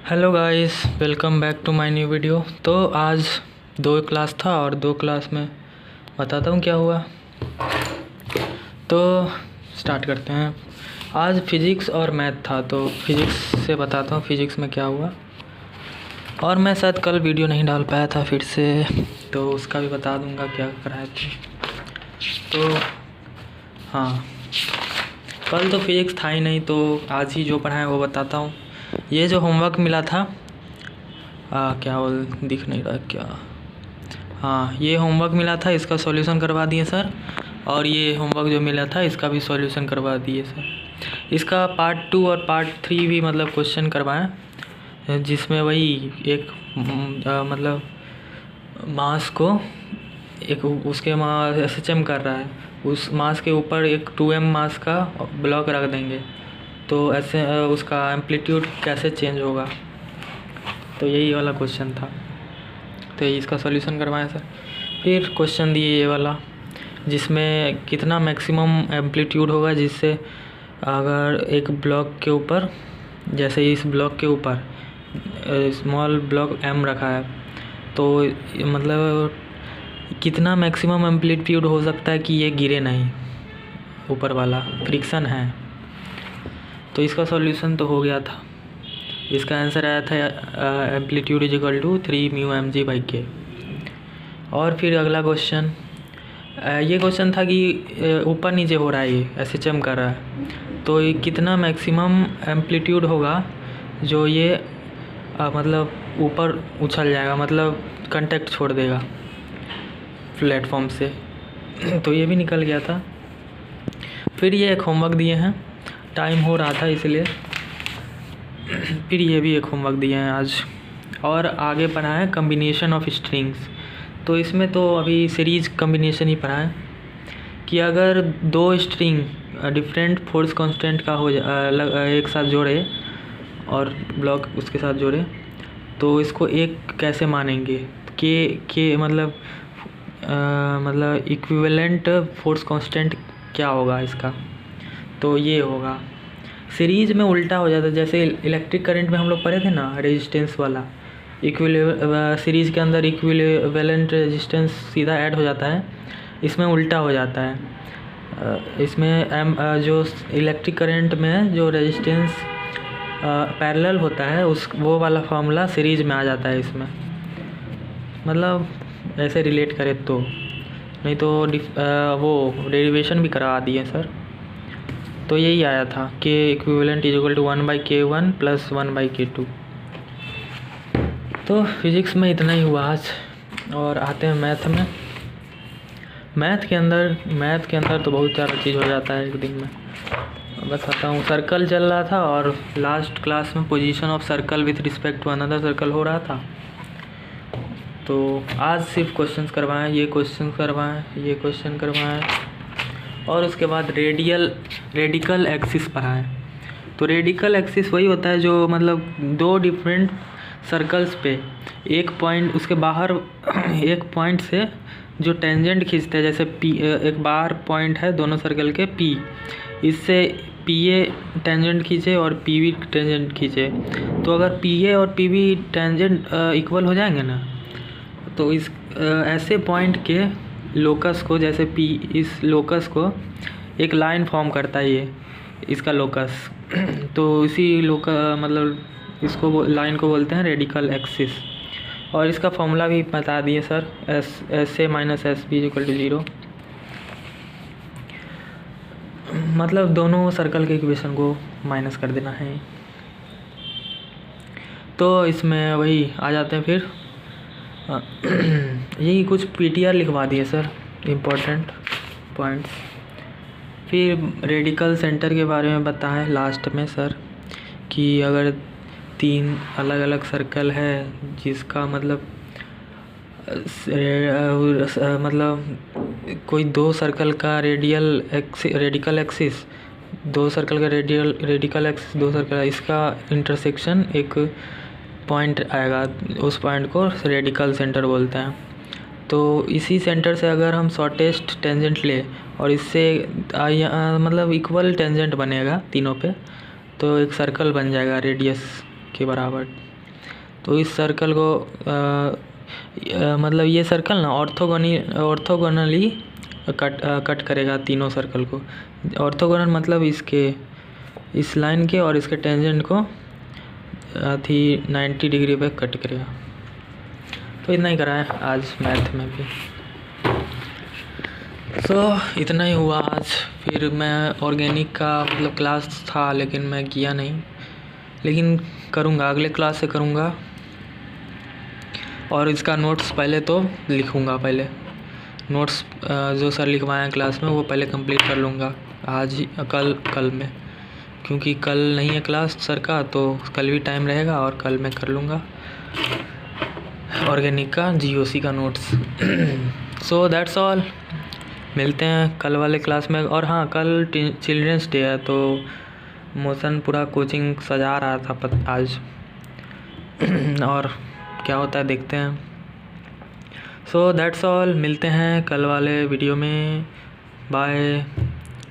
Hello guys, welcome back to my new video. तो आज दो क्लास था और दो क्लास में बताता हूँ क्या हुआ। तो स्टार्ट करते हैं। आज फिज़िक्स और मैथ था, तो फिज़िक्स से बताता हूँ फिज़िक्स में क्या हुआ। और मैं शायद कल वीडियो नहीं डाल पाया था फिर से, तो उसका भी बता दूँगा क्या कराए थे। तो हाँ, कल तो फिज़िक्स था ही नहीं, तो आज ही जो पढ़ाएं वो बताता हूँ। ये जो होमवर्क मिला था क्या बोल दिख नहीं रहा क्या, हाँ ये होमवर्क मिला था, इसका सॉल्यूशन करवा दिए सर। और ये होमवर्क जो मिला था इसका भी सॉल्यूशन करवा दिए सर। इसका पार्ट 2 और पार्ट 3 भी मतलब क्वेश्चन करवाएं, जिसमें वही एक मतलब मास को एक उसके SHM कर रहा है, उस मास के ऊपर एक 2m मास का ब्लॉक रख देंगे, तो ऐसे उसका एम्पलीट्यूड कैसे चेंज होगा। तो यही वाला क्वेश्चन था, तो इसका सॉल्यूशन करवाएं सर। फिर क्वेश्चन दिए ये वाला, जिसमें कितना मैक्सिमम एम्पलीट्यूड होगा, जिससे अगर एक ब्लॉक के ऊपर, जैसे इस ब्लॉक के ऊपर स्मॉल ब्लॉक m रखा है, तो मतलब कितना मैक्सिमम एम्पलीट्यूड हो सकता है कि ये गिरे नहीं, ऊपर वाला फ्रिक्शन है। तो इसका सॉल्यूशन तो हो गया था। इसका आंसर आया था amplitude is equal to 3 μmg/k। और फिर अगला क्वेश्चन, ये क्वेश्चन था कि ऊपर नीचे हो रहा है, ये SHM कर रहा है, तो ये कितना मैक्सिमम एम्पलीट्यूड होगा जो ये मतलब ऊपर उछल जाएगा, मतलब कांटेक्ट छोड़ देगा प्लेटफॉर्म से। तो ये भी निकल गया था। फिर ये एक होमवर्क दिए हैं, टाइम हो रहा था इसलिए। फिर ये भी एक होमवर्क दिए हैं आज। और आगे पढ़ा है कम्बिनेशन ऑफ स्ट्रिंग्स। तो इसमें तो अभी सीरीज कम्बिनेशन ही पढ़ा है कि अगर दो स्ट्रिंग डिफरेंट फोर्स कांस्टेंट का हो एक साथ जोड़े और ब्लॉक उसके साथ जोड़े, तो इसको एक कैसे मानेंगे के मतलब इक्विवेलेंट फोर्स कांस्टेंट क्या होगा इसका। तो ये होगा, सीरीज में उल्टा हो जाता है। जैसे इलेक्ट्रिक करंट में हम लोग पढ़े थे ना, रेजिस्टेंस वाला सीरीज़ के अंदर इक्विवेलेंट रेजिस्टेंस सीधा ऐड हो जाता है, इसमें उल्टा हो जाता है। इसमें जो इलेक्ट्रिक करंट में जो रेजिस्टेंस पैरेलल होता है वो वाला फार्मूला सीरीज में आ जाता है इसमें, मतलब ऐसे रिलेट करें तो। नहीं तो वो डेरिवेशन भी करा दिए सर। तो यही आया था K equivalent is equal to 1/K1 plus 1/K2। तो फिज़िक्स में इतना ही हुआ आज। और आते हैं मैथ में। मैथ के अंदर तो बहुत सारा चीज़ हो जाता है एक दिन में। बताता हूँ। सर्कल चल रहा था और लास्ट क्लास में position of circle with respect to another circle हो रहा था। तो आज सिर्फ क्वेश्चंस करवाएं, ये क्वेश्चन करवाएं और उसके बाद रेडिकल एक्सिस पढ़ाएं। तो रेडिकल एक्सिस वही होता है जो मतलब दो डिफरेंट सर्कल्स पे एक पॉइंट, उसके बाहर एक पॉइंट से जो टेंजेंट खींचते हैं, जैसे P एक बाहर पॉइंट है दोनों सर्कल के P, इससे PA टेंजेंट खींचे और PB टेंजेंट खींचे, तो अगर PA और PB टेंजेंट इक्वल हो जाएंगे ना, तो इस ऐसे पॉइंट के लोकस को, जैसे P इस लोकस को एक लाइन फॉर्म करता है, ये इसका लोकस। तो इसी मतलब इसको लाइन को बोलते हैं रेडिकल एक्सिस। और इसका फॉर्मूला भी बता दिए सर, SA - SB = 0। मतलब दोनों सर्कल के इक्वेशन को माइनस कर देना है। तो इसमें वही आ जाते हैं। फिर यही कुछ PTR लिखवा दिए सर, इम्पोर्टेंट पॉइंट्स। फिर रेडिकल सेंटर के बारे में बताएं लास्ट में सर, कि अगर 3 अलग अलग सर्कल है जिसका मतलब कोई दो सर्कल का रेडिकल एक्सिस, दो सर्कल का रेडिकल एक्सिस, दो सर्कल, इसका इंटरसेक्शन एक पॉइंट आएगा, उस पॉइंट को रेडिकल सेंटर बोलते हैं। तो इसी सेंटर से अगर हम शॉर्टेस्ट टेंजेंट ले और इससे मतलब इक्वल टेंजेंट बनेगा तीनों पे, तो एक सर्कल बन जाएगा रेडियस के बराबर। तो इस सर्कल को मतलब ये सर्कल ना ऑर्थोगोनली कट करेगा तीनों सर्कल को। ऑर्थोगोनल मतलब इसके इस लाइन के और इसके टेंजेंट को 90 डिग्री पे कट करेगा। तो इतना ही करा है आज मैथ में भी। इतना ही हुआ आज। फिर मैं ऑर्गेनिक का मतलब क्लास था लेकिन मैं किया नहीं, लेकिन करूँगा, अगले क्लास से करूँगा। और इसका नोट्स पहले तो लिखूँगा, पहले नोट्स जो सर लिखवाए हैं क्लास में वो पहले कंप्लीट कर लूँगा आज ही, कल में, क्योंकि कल नहीं है क्लास सर का, तो कल भी टाइम रहेगा और कल मैं कर लूँगा ऑर्गेनिक का जीओसी का नोट्स। सो दैट्स ऑल, मिलते हैं कल वाले क्लास में। और हाँ, कल चिल्ड्रंस डे है तो मोशन पूरा कोचिंग सजा रहा था आज और क्या होता है देखते हैं। सो दैट्स ऑल, मिलते हैं कल वाले वीडियो में। बाय।